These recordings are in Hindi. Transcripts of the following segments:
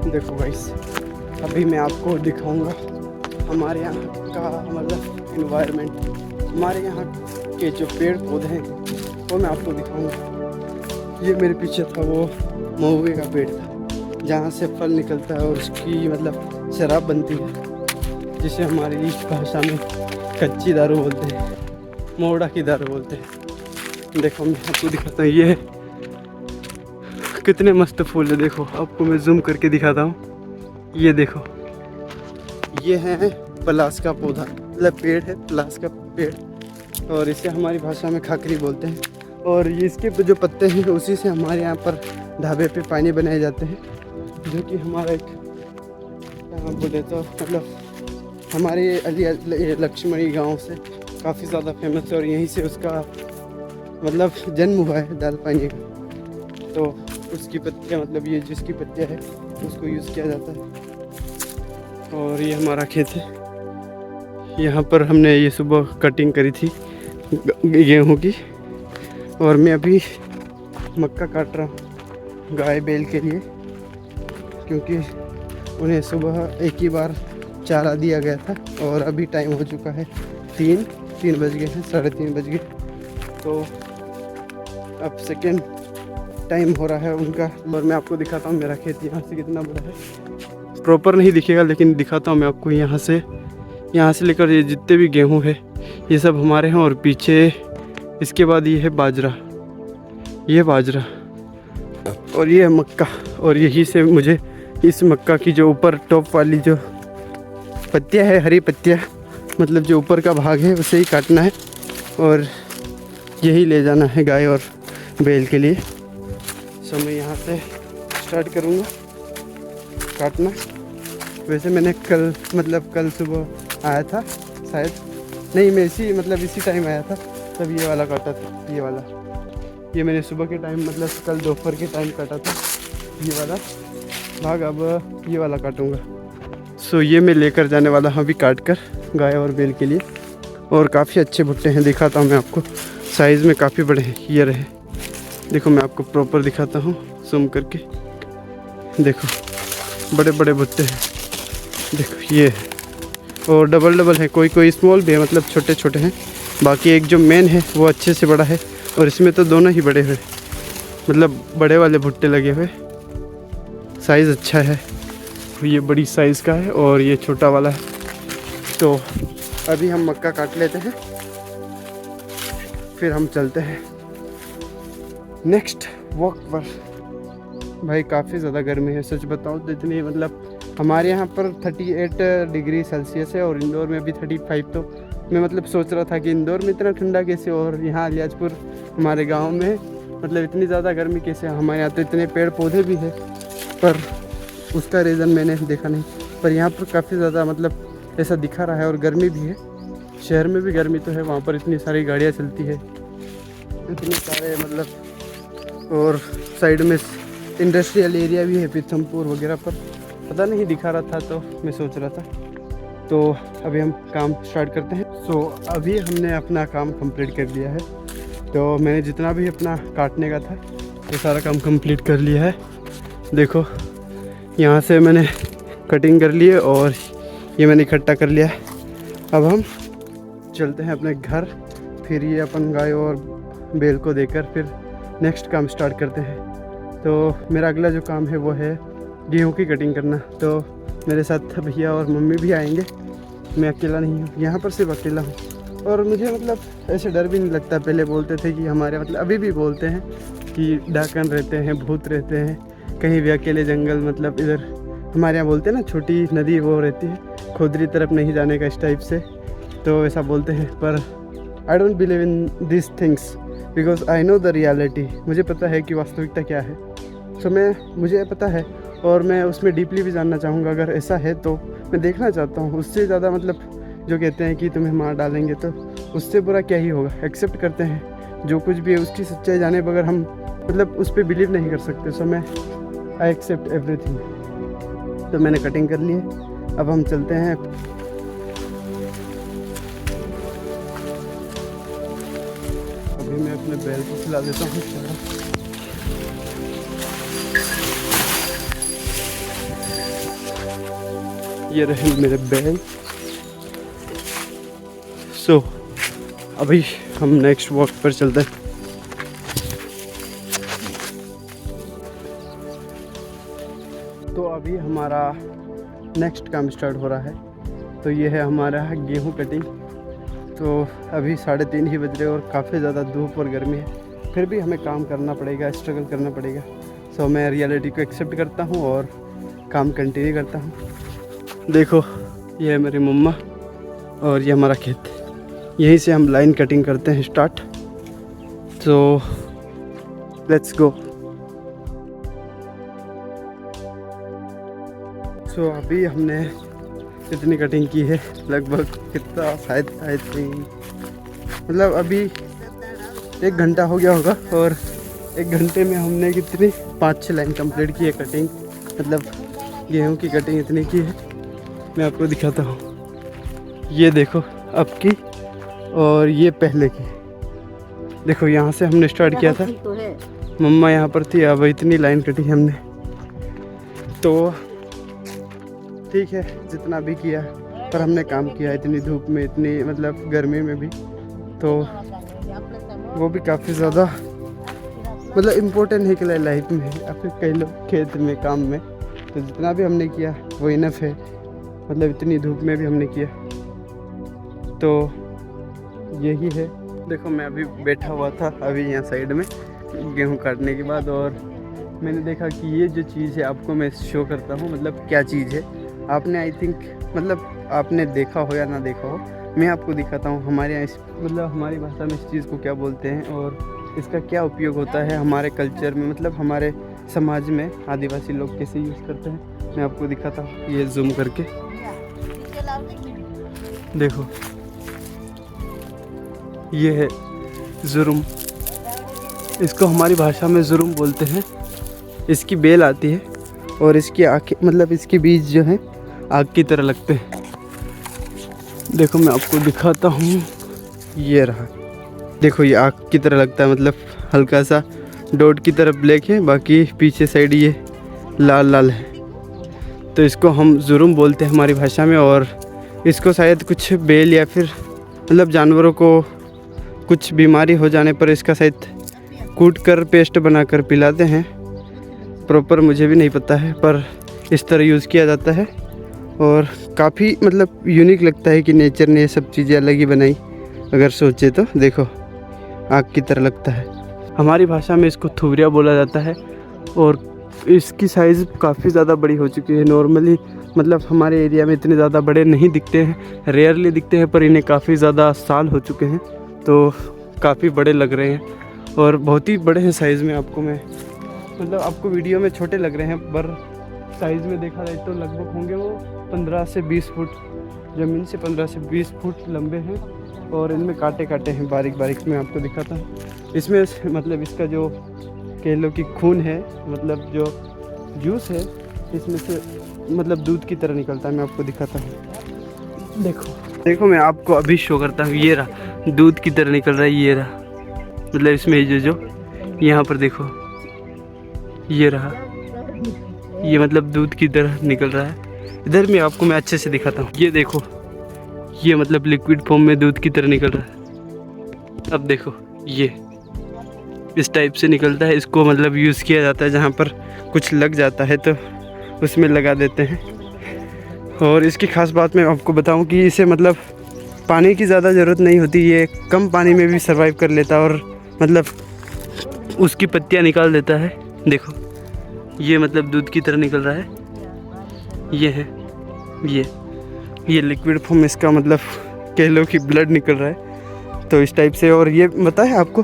देखो गाइस, अभी मैं आपको दिखाऊंगा हमारे यहाँ का मतलब इन्वायरमेंट, हमारे यहाँ के जो पेड़ पौधे हैं वो मैं आपको दिखाऊंगा। ये मेरे पीछे था वो महुए का पेड़ था, जहाँ से फल निकलता है और उसकी मतलब शराब बनती है, जिसे हमारी भाषा में कच्ची दारू बोलते हैं, मोड़ा की दारू बोलते हैं। देखो मैं आपको दिखाता हूँ, ये कितने मस्त फूल है। देखो आपको मैं जूम करके दिखाता हूँ, ये देखो, ये है पलास का पौधा, मतलब पेड़ है पलास का पेड़, और इसे हमारी भाषा में खाकरी बोलते हैं। और ये इसके जो पत्ते हैं उसी से हमारे यहाँ पर ढाबे पे पानी बनाए जाते हैं, जो कि हमारा एक बोले तो मतलब हमारे लक्ष्मणी गांव से काफ़ी ज़्यादा फेमस है, और यहीं से उसका मतलब जन्म हुआ है दाल पानी का। तो उसकी पत्तियाँ मतलब ये जिसकी पत्तियाँ है उसको यूज़ किया जाता है। और ये हमारा खेत है, यहाँ पर हमने ये सुबह कटिंग करी थी गेहूँ की, और मैं अभी मक्का काट रहा हूँ गाय बैल के लिए, क्योंकि उन्हें सुबह एक ही बार चारा दिया गया था। और अभी टाइम हो चुका है 3 बज गए हैं, 3:30 बज गए। तो अब सेकेंड टाइम हो रहा है उनका, और मैं आपको दिखाता हूँ मेरा खेत यहाँ से कितना बड़ा है। प्रॉपर नहीं दिखेगा लेकिन दिखाता हूँ मैं आपको। यहाँ से लेकर ये जितने भी गेहूँ है ये सब हमारे हैं, और पीछे इसके बाद ये है बाजरा, ये बाजरा, और ये है मक्का। और यही से मुझे इस मक्का की जो ऊपर टॉप वाली जो पत्तियाँ है, हरी पत्तियाँ, मतलब जो ऊपर का भाग है उसे ही काटना है, और यही ले जाना है गाय और बैल के लिए। सो मैं यहाँ से स्टार्ट करूँगा काटना। वैसे मैंने कल सुबह आया था, शायद नहीं, मैं इसी टाइम आया था, तब ये वाला काटा था। ये वाला ये मैंने सुबह के टाइम मतलब कल दोपहर के टाइम काटा था ये वाला भाग। अब ये वाला काटूँगा। सो ये मैं लेकर जाने वाला हूँ अभी काट कर गाय और बैल के लिए। और काफ़ी अच्छे भुट्टे हैं, दिखाता हूँ मैं आपको, साइज़ में काफ़ी बड़े हैं। ये रहे, देखो मैं आपको प्रॉपर दिखाता हूँ जूम करके। देखो बड़े बड़े भुट्टे हैं, देखो ये है, और डबल है, कोई स्मॉल भी है, मतलब छोटे छोटे हैं। बाकी एक जो मेन है वो अच्छे से बड़ा है, और इसमें तो दोनों ही बड़े हुए, मतलब बड़े वाले भुट्टे लगे हुए। साइज़ अच्छा है, ये बड़ी साइज़ का है और ये छोटा वाला है। तो अभी हम मक्का काट लेते हैं, फिर हम चलते हैं नेक्स्ट वॉक पर। भाई काफ़ी ज़्यादा गर्मी है, सच बताऊँ तो इतनी, मतलब हमारे यहाँ पर 38 डिग्री सेल्सियस है, और इंदौर में अभी 35। तो मैं मतलब सोच रहा था कि इंदौर में इतना ठंडा कैसे, और यहाँ अलियाजपुर हमारे गांव में मतलब इतनी ज़्यादा गर्मी कैसे। हमारे यहाँ तो इतने पेड़ पौधे भी है, पर उसका रीज़न मैंने देखा नहीं। पर यहाँ पर काफ़ी ज़्यादा मतलब ऐसा दिखा रहा है, और गर्मी भी है। शहर में भी गर्मी तो है, वहाँ पर इतनी सारी गाड़ियाँ चलती है, इतने सारे मतलब, और साइड में इंडस्ट्रियल एरिया भी है पीथमपुर वगैरह पर। पता नहीं दिखा रहा था, तो मैं सोच रहा था। तो अभी हम काम स्टार्ट करते हैं। सो अभी हमने अपना काम कंप्लीट कर लिया है, तो मैंने जितना भी अपना काटने का था वो सारा काम कंप्लीट कर लिया है। देखो यहाँ से मैंने कटिंग कर ली है, और ये मैंने इकट्ठा कर लिया है। अब हम चलते हैं अपने घर, फिर ये अपन गाय और बैल को देकर फिर नेक्स्ट काम स्टार्ट करते हैं। तो मेरा अगला जो काम है वो है गेहूँ की कटिंग करना। तो मेरे साथ भैया और मम्मी भी आएंगे, मैं अकेला नहीं हूँ, यहाँ पर सिर्फ अकेला हूँ। और मुझे मतलब ऐसे डर भी नहीं लगता। पहले बोलते थे कि हमारे मतलब अभी भी बोलते हैं कि डाकन रहते हैं, भूत रहते हैं, कहीं भी अकेले जंगल, मतलब इधर हमारे यहाँ बोलते हैं ना छोटी नदी वो रहती है, खोदरी तरफ नहीं जाने का, इस टाइप से। तो ऐसा बोलते हैं, पर I don't believe in this things because I know the reality. मुझे पता है कि वास्तविकता क्या है। सो मुझे पता है, और मैं उसमें डीपली भी जानना चाहूँगा। अगर ऐसा है तो मैं देखना चाहता हूँ। उससे ज़्यादा मतलब जो कहते हैं कि तुम्हें मार डालेंगे, तो उससे बुरा क्या ही होगा। एक्सेप्ट करते हैं जो कुछ भी है, उसकी सच्चाई जाने बगैर हम मतलब उस पर बिलीव नहीं कर सकते। सो मैं आई एक्सेप्ट एवरीथिंग। तो मैंने कटिंग कर ली है, अब हम चलते हैं। अभी मैं अपने बैल को खिला देता हूँ। ये रहे मेरे बैग। सो अभी हम नेक्स्ट वॉक पर चलते हैं। तो अभी हमारा नेक्स्ट काम स्टार्ट हो रहा है। तो ये है हमारा गेहूं कटिंग। तो अभी 3:30 ही बज रहे और काफ़ी ज़्यादा धूप और गर्मी है, फिर भी हमें काम करना पड़ेगा, स्ट्रगल करना पड़ेगा। सो मैं रियलिटी को एक्सेप्ट करता हूँ और काम कंटिन्यू करता हूँ। देखो ये है मेरी मम्मा और ये हमारा खेत। यहीं से हम लाइन कटिंग करते हैं स्टार्ट। तो लेट्स गो। सो अभी हमने इतनी कटिंग की है, लगभग कितना शायद मतलब अभी 1 घंटा हो गया होगा और 1 घंटे में हमने कितनी 5-6 लाइन कंप्लीट की है कटिंग। मतलब गेहूं की कटिंग इतनी की है, मैं आपको दिखाता हूँ। ये देखो अब की और ये पहले की। देखो यहाँ से हमने स्टार्ट किया था, मम्मा यहाँ पर थी, अब इतनी लाइन कटी हमने। तो ठीक है जितना भी किया, पर हमने काम किया इतनी धूप में, इतनी मतलब गर्मी में भी। तो वो भी काफ़ी ज़्यादा मतलब इम्पोर्टेंट है कि लाइफ में, या फिर कई लोग खेत में काम में। तो जितना भी हमने किया वो इनफ है, मतलब इतनी धूप में भी हमने किया। तो यही है। देखो मैं अभी बैठा हुआ था अभी यहाँ साइड में गेहूँ काटने के बाद, और मैंने देखा कि ये जो चीज़ है आपको मैं शो करता हूँ। मतलब क्या चीज़ है, आपने आई थिंक मतलब आपने देखा हो या ना देखा हो, मैं आपको दिखाता हूँ। हमारे यहाँ मतलब हमारी भाषा में इस चीज़ को क्या बोलते हैं और इसका क्या उपयोग होता है हमारे कल्चर में, मतलब हमारे समाज में आदिवासी लोग कैसे यूज़ करते हैं, मैं आपको दिखाता हूँ। ये जूम करके देखो, ये है जुर्म। इसको हमारी भाषा में जुर्म बोलते हैं। इसकी बेल आती है और इसकी आँखें मतलब इसके बीज जो हैं आग की तरह लगते हैं। देखो मैं आपको दिखाता हूँ, ये रहा। देखो ये आग की तरह लगता है, मतलब हल्का सा डॉट की तरह ब्लैक है, बाकी पीछे साइड ये लाल लाल है। तो इसको हम जुर्म बोलते हैं हमारी भाषा में। और इसको शायद कुछ बेल या फिर मतलब जानवरों को कुछ बीमारी हो जाने पर इसका शायद कूट कर पेस्ट बनाकर पिलाते हैं। प्रॉपर मुझे भी नहीं पता है, पर इस तरह यूज़ किया जाता है। और काफ़ी मतलब यूनिक लगता है कि नेचर ने ये सब चीज़ें अलग ही बनाई, अगर सोचे तो। देखो आग की तरह लगता है। हमारी भाषा में इसको थुवरिया बोला जाता है और इसकी साइज़ काफ़ी ज़्यादा बड़ी हो चुकी है। नॉर्मली मतलब हमारे एरिया में इतने ज़्यादा बड़े नहीं दिखते हैं, रेयरली दिखते हैं, पर इन्हें काफ़ी ज़्यादा साल हो चुके हैं, तो काफ़ी बड़े लग रहे हैं और बहुत ही बड़े हैं साइज़ में। आपको मैं मतलब आपको वीडियो में छोटे लग रहे हैं, पर साइज़ में देखा जाए तो लगभग होंगे वो 15 से 20 फुट, ज़मीन से 15 से 20 फुट लंबे हैं। और इनमें कांटे काटे हैं बारीक बारीक। मैं आपको दिखाता हूँ। इसमें मतलब इसका जो कह लो कि खून है, मतलब जो जूस है इसमें से मतलब दूध की तरह निकलता है। मैं आपको दिखाता हूँ। देखो मैं आपको अभी शो करता हूँ। ये रहा, दूध की तरह निकल रहा है। ये रहा, मतलब इसमें जो यहाँ पर देखो, ये रहा, ये मतलब दूध की तरह निकल रहा है। इधर में आपको मैं अच्छे से दिखाता हूँ। ये देखो, ये मतलब लिक्विड फॉर्म में दूध की तरह निकल रहा है। अब देखो ये इस टाइप से निकलता है। इसको मतलब यूज़ किया जाता है, जहाँ पर कुछ लग जाता है तो उसमें लगा देते हैं। और इसकी ख़ास बात मैं आपको बताऊं कि इसे मतलब पानी की ज़्यादा ज़रूरत नहीं होती। ये कम पानी में भी सर्वाइव कर लेता है और मतलब उसकी पत्तियां निकाल देता है। देखो ये मतलब दूध की तरह निकल रहा है। ये है ये लिक्विड फॉर्म, इसका मतलब कह लो कि ब्लड निकल रहा है, तो इस टाइप से। और ये पता है आपको,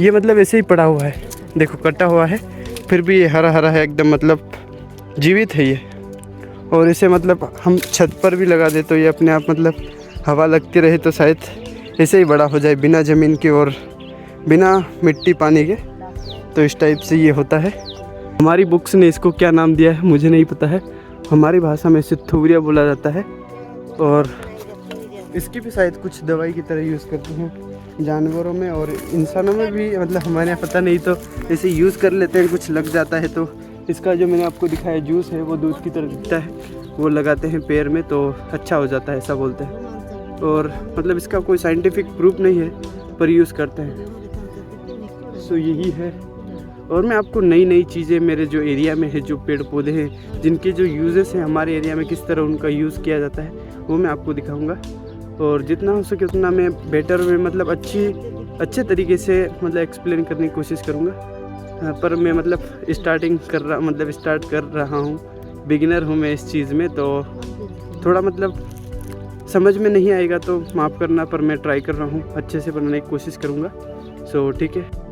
ये मतलब ऐसे ही पड़ा हुआ है। देखो कटा हुआ है, फिर भी ये हरा हरा है एकदम, मतलब जीवित है ये। और इसे मतलब हम छत पर भी लगा दे तो ये अपने आप मतलब हवा लगती रहे तो शायद ऐसे ही बड़ा हो जाए, बिना ज़मीन के और बिना मिट्टी पानी के। तो इस टाइप से ये होता है। हमारी बुक्स ने इसको क्या नाम दिया है मुझे नहीं पता है। हमारी भाषा में इसे थुवरिया बोला जाता है। और इसकी भी शायद कुछ दवाई की तरह यूज़ करते हैं जानवरों में और इंसानों में भी, मतलब हमारे यहाँ पता नहीं, तो इसे यूज़ कर लेते हैं। कुछ लग जाता है तो इसका जो मैंने आपको दिखाया जूस है वो दूध की तरह दिखता है। वो लगाते हैं पैर में तो अच्छा हो जाता है, ऐसा बोलते हैं। और मतलब इसका कोई साइंटिफिक प्रूफ नहीं है, पर यूज़ करते हैं। सो यही है। और मैं आपको नई नई चीज़ें मेरे जो एरिया में है, जो पेड़ पौधे हैं, जिनके जो यूजेस हैं हमारे एरिया में, किस तरह उनका यूज़ किया जाता है, वो मैं आपको दिखाऊंगा। और जितना हो सके उतना मैं बेटर में मतलब अच्छे तरीके से मतलब एक्सप्लेन करने की कोशिश करूँगा। पर मैं मतलब स्टार्ट कर रहा हूँ, बिगिनर हूँ मैं इस चीज़ में, तो थोड़ा मतलब समझ में नहीं आएगा तो माफ़ करना, पर मैं ट्राई कर रहा हूँ, अच्छे से बनाने की कोशिश करूँगा। सो ठीक है।